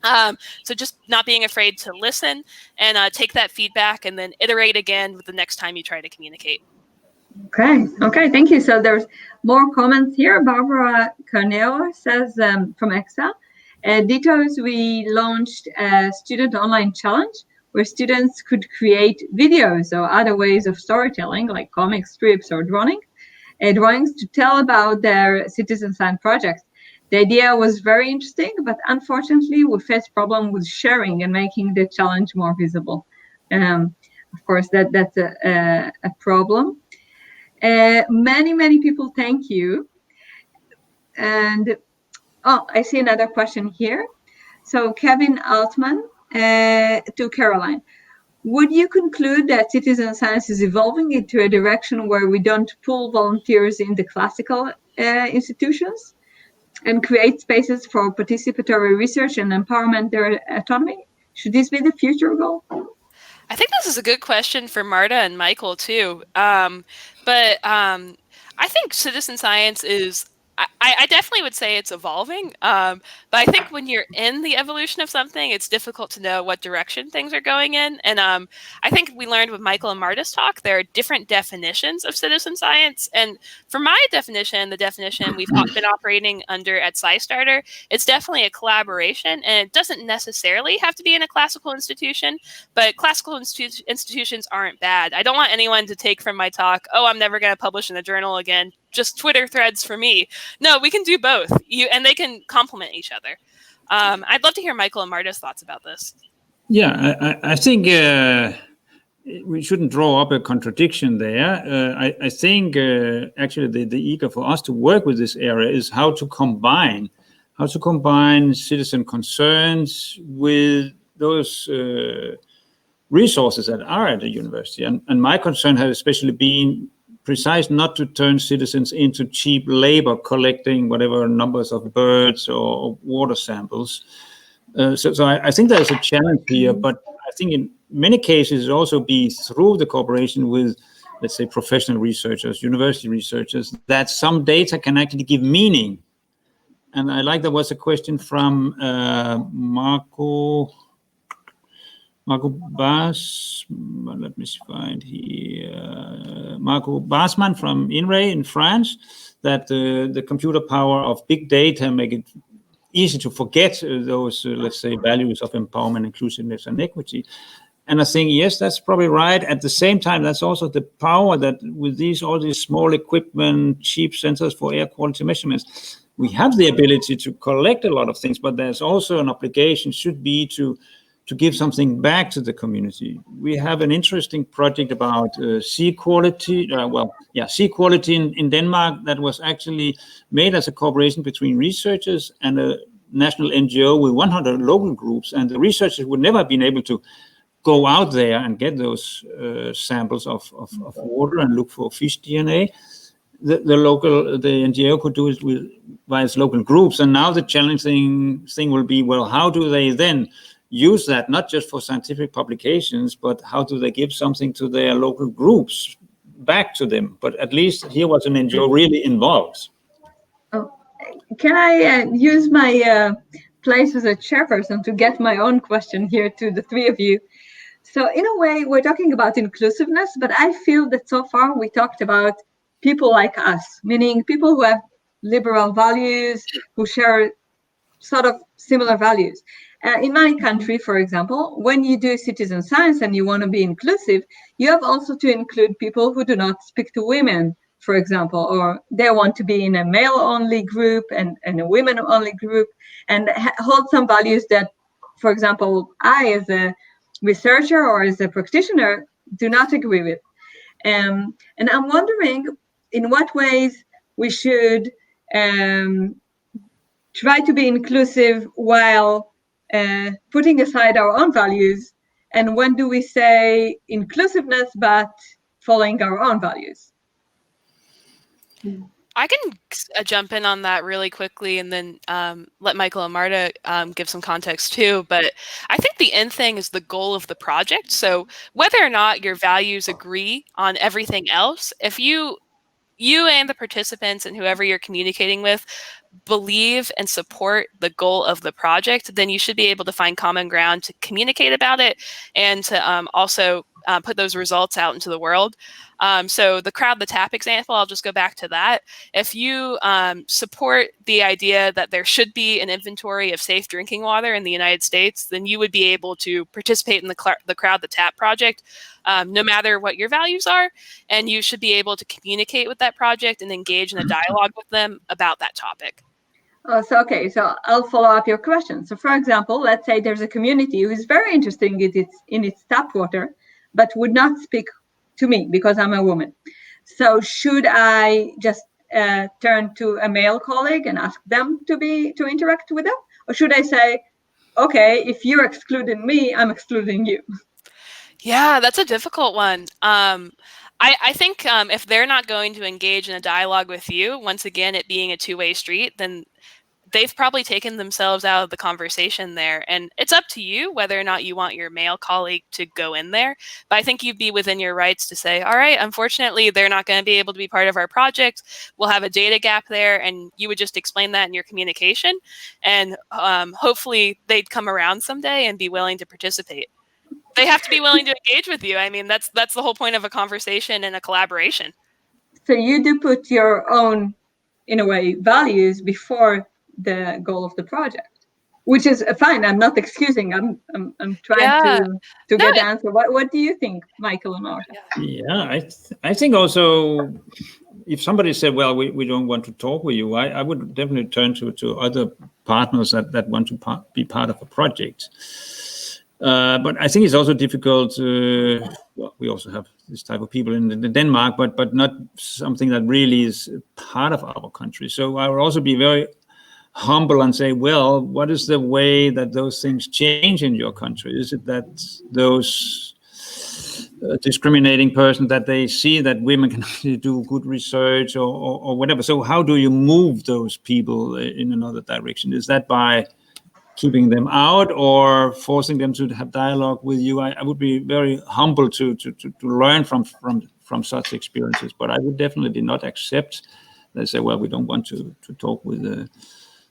So just not being afraid to listen and take that feedback and then iterate again with the next time you try to communicate. Okay, thank you. So there's more comments here. Barbara Carneo says from EXA, Ditos, we launched a student online challenge where students could create videos or other ways of storytelling, like comic strips or drawings to tell about their citizen science projects. The idea was very interesting, but unfortunately, we faced problem with sharing and making the challenge more visible. Of course, that's a problem. Many people thank you. And I see another question here. So Kevin Altman to Caroline. Would you conclude that citizen science is evolving into a direction where we don't pull volunteers in the classical institutions and create spaces for participatory research and empowerment their autonomy? Should this be the future goal? I think this is a good question for Marta and Michael too. But I think citizen science is, I definitely would say it's evolving. But I think when you're in the evolution of something, it's difficult to know what direction things are going in. And I think we learned with Michael and Marta's talk, there are different definitions of citizen science. And for my definition, the definition we've been operating under at SciStarter, it's definitely a collaboration. And it doesn't necessarily have to be in a classical institution, but classical institutions aren't bad. I don't want anyone to take from my talk, oh, I'm never going to publish in a journal again. Just Twitter threads for me. No, we can do both. And they can complement each other. I'd love to hear Michael and Marta's thoughts about this. Yeah, I think we shouldn't draw up a contradiction there. I think actually the eager for us to work with this area is how to combine citizen concerns with those resources that are at the university. And my concern has especially been precise not to turn citizens into cheap labor collecting whatever numbers of birds or water samples. So I think there's a challenge here, but I think in many cases it also be through the cooperation with, let's say, professional researchers, university researchers, that some data can actually give meaning. And I like there was a question from Marco Bas, let me find here. Marco Basman from INRAE in France, that the computer power of big data make it easy to forget those, let's say, values of empowerment, inclusiveness, and equity. And I think, yes, that's probably right. At the same time, that's also the power that with all these small equipment, cheap sensors for air quality measurements, we have the ability to collect a lot of things, but there's also an obligation should be to give something back to the community. We have an interesting project about sea quality. Sea quality in Denmark that was actually made as a cooperation between researchers and a national NGO with 100 local groups. And the researchers would never have been able to go out there and get those samples of water and look for fish DNA. The NGO could do it by its local groups. And now the challenging thing will be, well, how do they then use that not just for scientific publications, but how do they give something to their local groups back to them? But at least here was an NGO really involved. Oh, can I use my place as a chairperson to get my own question here to the three of you? So in a way, we're talking about inclusiveness, but I feel that so far we talked about people like us, meaning people who have liberal values, who share sort of similar values. In my country, for example, when you do citizen science and you want to be inclusive, you have also to include people who do not speak to women, for example, or they want to be in a male-only group and a women-only group, and hold some values that, for example, I, as a researcher or as a practitioner, do not agree with. And I'm wondering in what ways we should try to be inclusive while putting aside our own values, and when do we say inclusiveness but following our own values? I can jump in on that really quickly and then let Michael and Marta give some context too. But I think the end thing is the goal of the project. So whether or not your values agree on everything else, if you and the participants and whoever you're communicating with believe and support the goal of the project, then you should be able to find common ground to communicate about it and to also put those results out into the world. So the crowd, the tap example, I'll just go back to that. If you support the idea that there should be an inventory of safe drinking water in the United States, then you would be able to participate in the crowd, the tap project, no matter what your values are. And you should be able to communicate with that project and engage in a dialogue with them about that topic. Okay, so I'll follow up your question. So for example, let's say there's a community who is very interested in its tap water, but would not speak to me because I'm a woman. So should I just turn to a male colleague and ask them to interact with them? Or should I say, okay, if you're excluding me, I'm excluding you? Yeah, that's a difficult one. I think if they're not going to engage in a dialogue with you, once again, it being a two-way street, then they've probably taken themselves out of the conversation there. And it's up to you whether or not you want your male colleague to go in there. But I think you'd be within your rights to say, all right, unfortunately, they're not going to be able to be part of our project. We'll have a data gap there. And you would just explain that in your communication. And hopefully they'd come around someday and be willing to participate. They have to be willing to engage with you. I mean, that's the whole point of a conversation and a collaboration. So you do put your own, in a way, values before the goal of the project, which is fine. I'm not excusing. I'm trying to get the answer. What do you think, Michael and Marta? Yeah, I think also if somebody said, well, we don't want to talk with you, I would definitely turn to other partners that want to be part of a project. But I think it's also difficult. Well, we also have this type of people in Denmark, but not something that really is part of our country. So I would also be very humble and say, well, what is the way that those things change in your country? Is it that those discriminating persons, that they see that women can actually do good research or whatever? So how do you move those people in another direction? Is that by keeping them out or forcing them to have dialogue with you? I would be very humble to learn from such experiences, but I would definitely not accept. They say, well, we don't want to talk with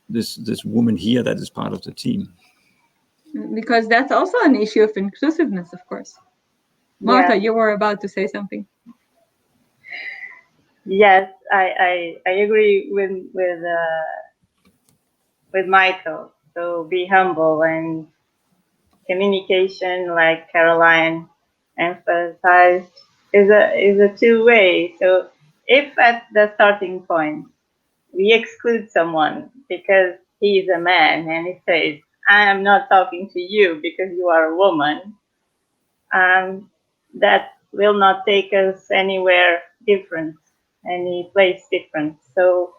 this woman here that is part of the team. Because that's also an issue of inclusiveness, of course. Marta, you were about to say something. Yes, I agree with Michael. So be humble, and communication, like Caroline emphasized, is a two-way. So if at the starting point we exclude someone because he is a man and he says, I am not talking to you because you are a woman, that will not take us anywhere different, any place different. So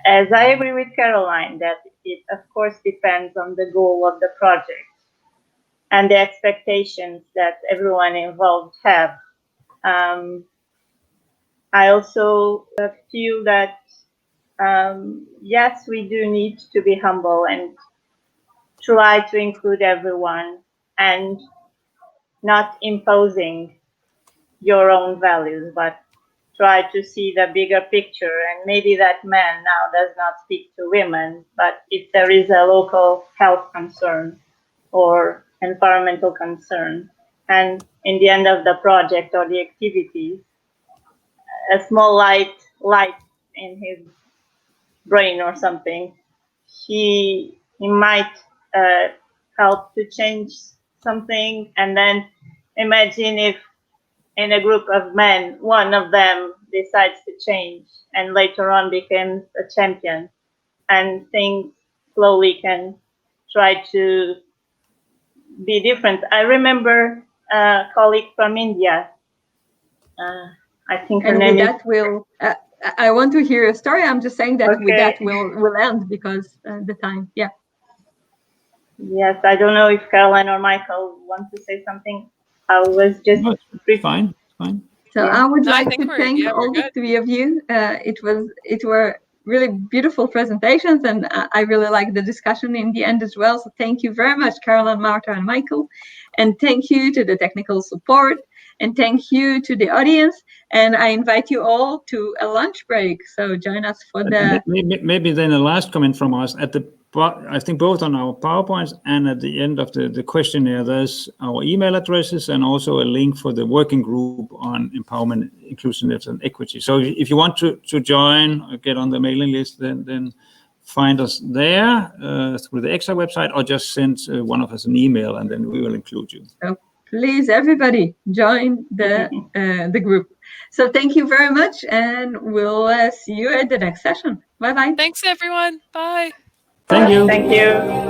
as I agree with Caroline, that it of course depends on the goal of the project and the expectations that everyone involved have. I also feel that yes, we do need to be humble and try to include everyone and not imposing your own values, but try to see the bigger picture. And maybe that man now does not speak to women, but if there is a local health concern or environmental concern, and in the end of the project or the activities, a small light in his brain or something, he might help to change something. And then imagine if in a group of men, one of them decides to change and later on becomes a champion, and things slowly can try to be different. I remember a colleague from India. I think her name is. I want to hear a story. I'm just saying that with that we'll end because the time. Yeah. Yes, I don't know if Caroline or Michael want to say something. I was just fine. So I would like to thank all the three of you. It were really beautiful presentations, and I really like the discussion in the end as well. So thank you very much, Caroline, Marta, and Michael, and thank you to the technical support, and thank you to the audience. And I invite you all to a lunch break. So join us for the. Maybe then a last comment from us at the. I think both on our PowerPoints and at the end of the questionnaire, there's our email addresses and also a link for the working group on empowerment, inclusiveness, and equity. So if you want to join or get on the mailing list, then find us there through the EXA website, or just send one of us an email, and then we will include you. So please, everybody, join the group. So thank you very much, and we'll see you at the next session. Bye-bye. Thanks, everyone. Bye. Thank you. Thank you.